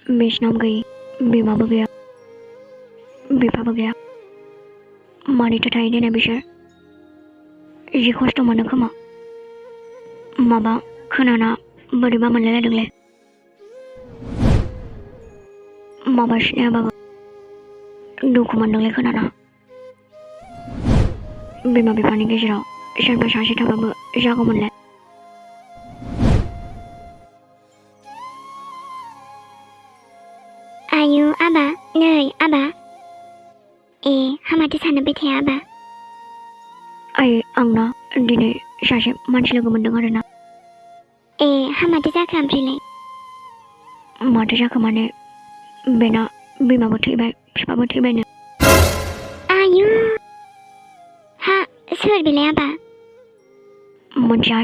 बिसिनावबो गैयि बिमाबो गैया बिफाबो गैया मारैथो थायो देनाय बिसोर जि खस्थ' मोनो खोमा माबा खोनाना बोरैबा मोनलायलायदोंलै माबा सिनायाबाबो दुखु मोनदोंलै खोनाना बिमा बिफानि गेजेराव सोरबा सासे थाबाबो जागौमोनलाय आयु आबा नै आबा ए हामाथो सानबाय थाया आबा आंना दिनै सासे मानसि लोगो मोनदों आरोना ए हामाथो जाखो ओमफ्रायलाय माथो जाखो माने बेना बिमाबो थैबाय बिफाबो थैबायनो आयु हा सोर बेलाय आबा मोनथिया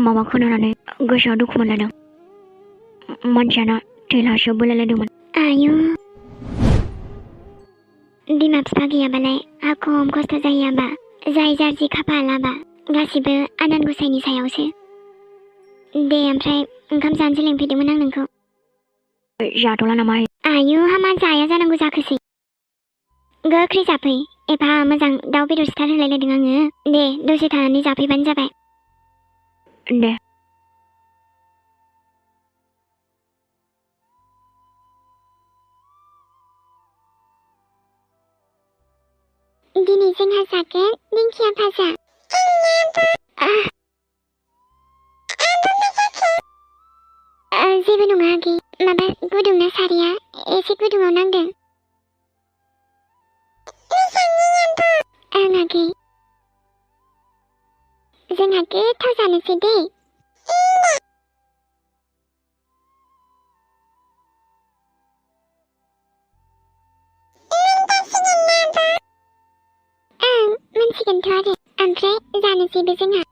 माबा खोनानानै गोसोआ दुखु मोनलायदों मानसियाना थैलासो बोलायलायदोंमोन आयु बिमा बिफा गैयाबालाय खम खस्थ' जायो आबा जाय जारजि खाफाल आबा गासिबो आनान गसाइनि सायावसो दे ओमफ्राय ओंखाम जानोसो लिंफैदोंमोन आं नोंखौ जाथ'ला नामा आयु हामा जाया जानांगौ जाखोसै गोख्रै जाफै एफा मोजां दाउ बेदर सिथार होलायलायदों आङो दे दसे थानानै जाफैबानो जाबाय दे दिनै जोंहा जागोन दिंखिया भाजा जेबो नङा आगै माबा गुदुंना साराया एसे गुदुङाव नांदों ओं आगै जोंहा गोथाव जानोसै दे ओं मोनसिगोनथ' आरो ओमफ्राय जानोसैबो जोंहा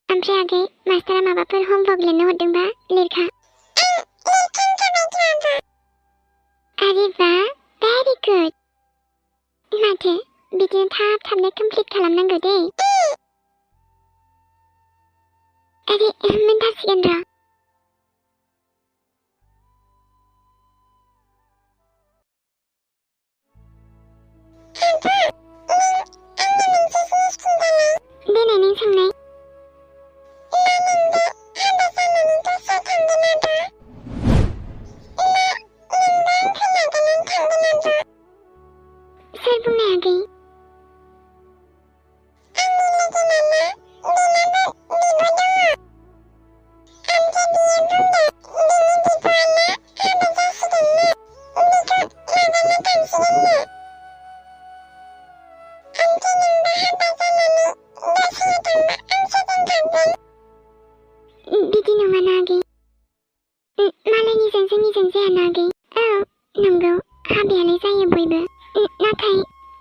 ओमफ्राय आगै मास्टारा माबाफोर हमवर्क लिरनो हरदोंबा लिरखा आरे बा भेरि गुड माथो बिदिनो थाब थाबनो कमप्लिट खालामनांगौ दे आरे मोनथारसिगोन र' देनाय नों सोंनाय सोर बुंनाय आगै बिदि नङाना आगै मालायनिजों जोंनिजों जायाना आगै औ नंगौ हाबायालाय जायो बयबो नाथाय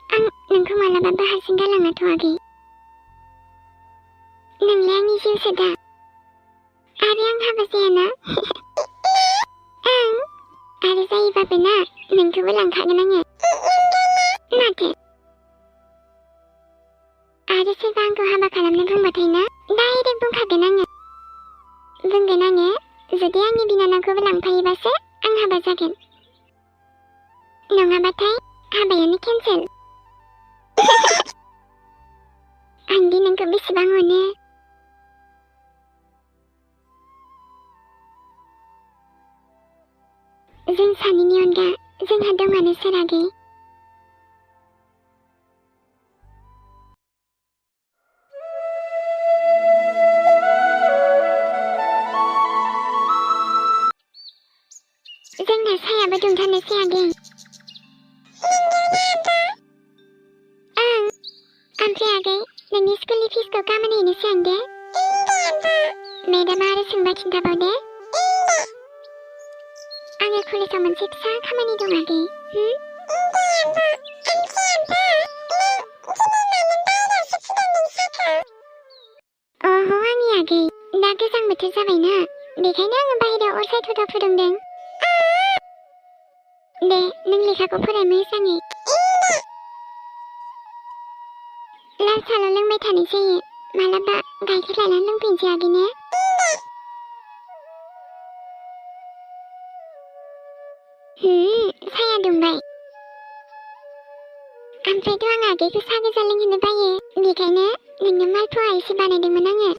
आं नोंखौ मालाबाबो हारसिं गालाङाथ' आगै नोंलाय आंनि जिउसो दा आरो आं हाबा जायाना ओं आरो जायोबाबो ना नोंखौबो लांखागोन आङो माथो आरो सोरबा आंखौ हाबा खालामनो बुंबाथाय ना डाइरेक्ट बुंखागोन आङो बुंगोन आङो जुदि आंनि बिनानावखौबो लांफायोबासो आं हाबा जागोन नङाबाथाय हाबायानो केन्सेल आंदि नोंखौ बेसेबां अनो जों सानैनि अनगा जोंहा दंआनो सोर आगै जोंना सायाबो दुंथारनोसै आगै ओं ओमफ्राय आगै नोंनि स्कुलनि फिसखौ गाबोन हैनोसै आं दे मेडामा आरो सोंबा खिन्थाबाव दे आङो कलेजाव मोनसे फिसा खामानि दं आगै अह आंनि आगै दा गोजां बोथोर जाबायना बेखायनो आङो बाहेरायाव अर सायथाव फुदुंदों दे नों लेखाखौ फराय मोजाङै साल' लोंबाय थानाय जायो मालाबा गाइखेर लायनानै लोंफैनोसै आगै ने साया दुंबाय ओमफ्रायथ' आं आगैखौ साहा गोजा लोंहोनो बायो बेखायनो नोंनो मालपुवा एसे बानायदोंमोन आङो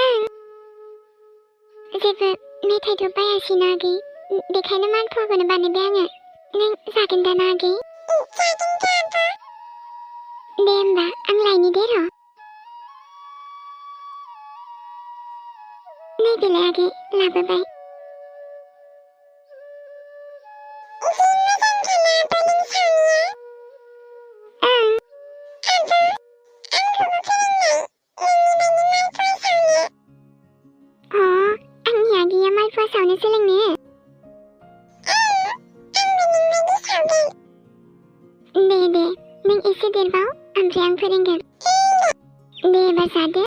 ओं जेबो मेथाइथ' बायासैना आगै बेखायनो मालपुवाखौनो बानायबाय आङो नों जागोन दा ना आगै दे होमबा आं लायनि दे र' नैबेलाय आगै लाबोबाय आंनि आगैया मालपुवा सावनो सोलोंनो दे नों एसे देरबाव ओमफ्राय आं फोरोंगोन दे एबार जादो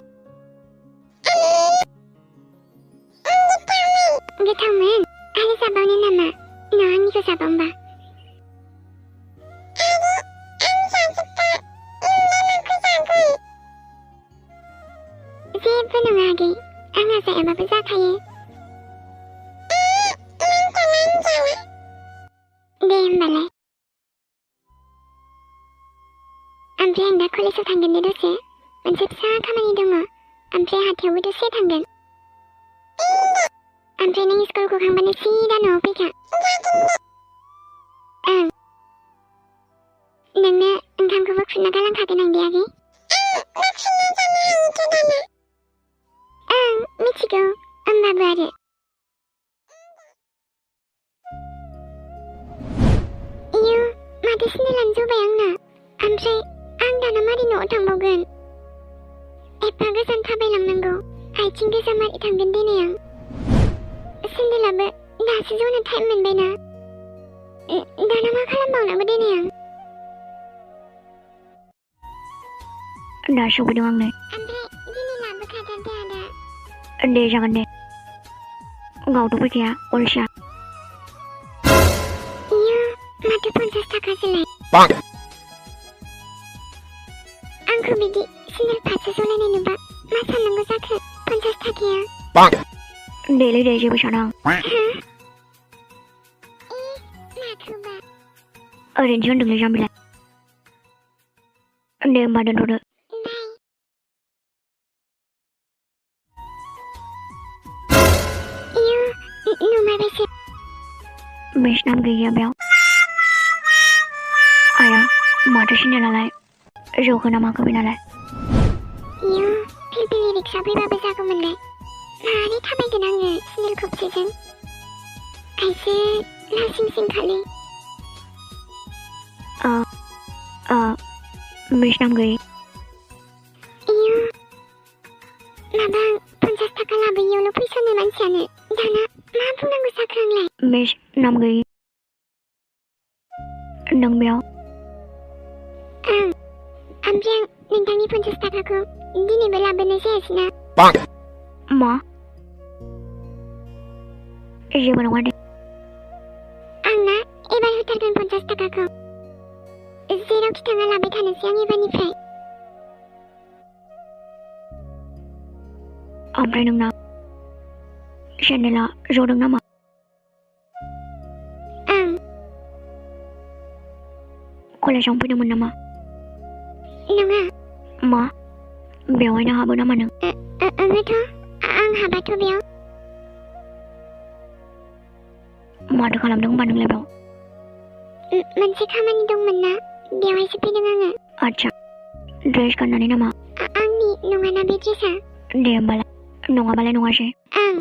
गोथावमोन आरो जाबावनो नामा ना आंनिखौ जाबावनोबा जेबो नङा आगै आंहा जायाबाबो जाखायो दे होमबालाय ओमफ्राय आं दा कलेजाव थांगोन दे दसे मोनसे फिसा खामानि दङ ओमफ्राय हाथायावबो दसे थांगोन ओमफ्राय नों स्कुल गखांबानो सिदा न'आव फैखा ओं नोंनो ओंखामखौबो खुरना गालांखागोन आं दे आगै ओं मिथिगौ होमबाबो आरो इयु माथो सेन्देलानो जबाय आंना ओमफ्राय आं दाना मारै न'आव थांबावगोन एफा गोजान थाबायलांनांगौ आथिं गोजा मारै थांगोन दिनै आं सेन्देलाबो दासो जनो टाइम मोनबायना दाना मा खालामबावनांगौ दिनै आं दा सफैदों आं नै ओमफ्राय दिनै लाबोखाथार दे आदा दे जागोन दे गावथ' फैखाया अलसिया इयु माथो 50 थाखासोलाय आंखौ बिदि सेन्देल फारसे जलायनाय नुबा मा साननांगौ जाखो 50 थाखाया देलै दे जेबो साना आं माखौबा ओरैनोसो होनदोंलै जाम्बिलाय दे होमबा दोनथ'दो इयु नुमारबायसो बेस नाम गैया बेयाव आया माथो सेन्देलालाय जौखो ना माखो बेनालाय इयु फिलफिलि रिक्सा फैबाबो जागौमोनलाय मारै थाबायगोन आङो सेन्देल खबसेजों खायसे लासिं सिं खालि बेस नाम गैयि इयु माबा 50 थाखा लाबोयियावल' फैसानो मानसियानो दाना मा बुंनांगौ जाखो आंलाय बेस नाम गैयि नों बेयाव ओं ओमफ्राय आं नोंथांनि 50 थाखाखौ दिनैबो लाबोनाय जायासैना मा जेबो नङा दे आंना एबार होथारगोन 50 थाखाखौ जेरावखि थाङा लाबाय थानोसै आं एबारनिफ्राय ओमफ्राय नोंना सेन्देला जदों नामा ओं कलेजाव फैदोंमोन नामा नङा मा बेवहायनो हाबो नामा नों ओंथ' आं हाबाथ' बेयाव माथो खालामदों होनबा नोंलाय बेयाव मोनसे खामानि दंमोन ना बेवहायसो फैदों आङो आच्छा ड्रेस गाननानै नामा आंनि नङाना बे ड्रेसा दे होमबालाय नङाबालाय नङासै ओं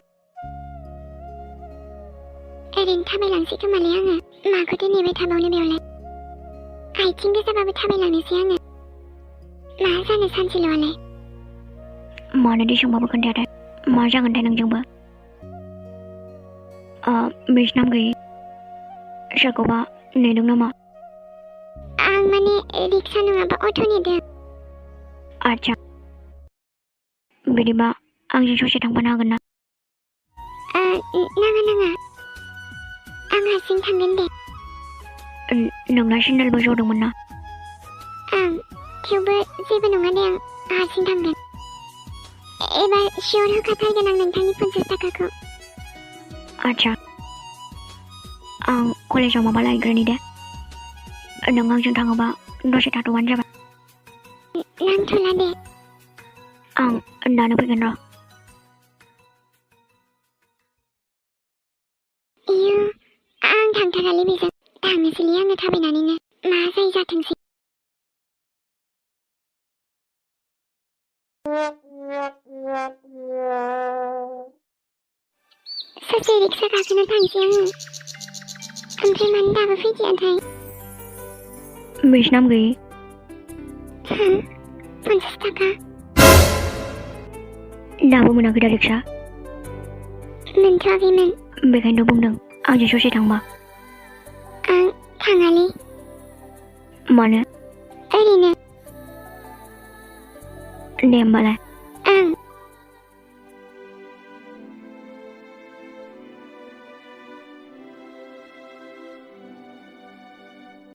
ओरैनो थाबायलांसै खोमालाय आङो माखौथो नेबाय थाबावनो बेयावलाय आथिं गोजाबाबो थाबायलांनोसै आङो मा जानो सानसेल'आलाय मानो दे सोंबाबो खोन्थायाथाय मा जागोनथाय नोंजोंबो बेस नाम गैयि सोरखौबा नेदों नामा आं माने रिक्सा नङाबा अट' नेदों आच्छा बिदिबा आंजों ससे थांफानो हागोन ना नाङा आं हारसिं थांगोन दे नोंना सेन्देलबो जदोंमोन ना थेवबो जेबो नङा दे, आं हारसिं थांगोन। एबार शियर होखाथारगोन आं नोंथांनि 50 थाखाखौ। आच्छा, आं कलेजाव माबा लायग्रोनि दे। नों आंजों थाङोबा दसे थाथ'बानो जाबाय। नांथ'ला दे। आं दानो फैगोन र'। इयो, आं थांथारालै बेजों। थांनोसैलै आङो थाबायनानैनो, मा जायो जाथोंसै। ससे रिक्सा गाखोना थांसै आङो। ओमफ्राय मानो दाबो फैदियाथाय? बेसे नाम गैयि? 50 थाखा। दाबो मोनाखै दा रिक्सा? मोनथ'वाखैमोन। बेखायनोथ' बुंदों आंजों ससे थांबा। आं थाङालै। मानो? ओरैनो। दे होमबालाय।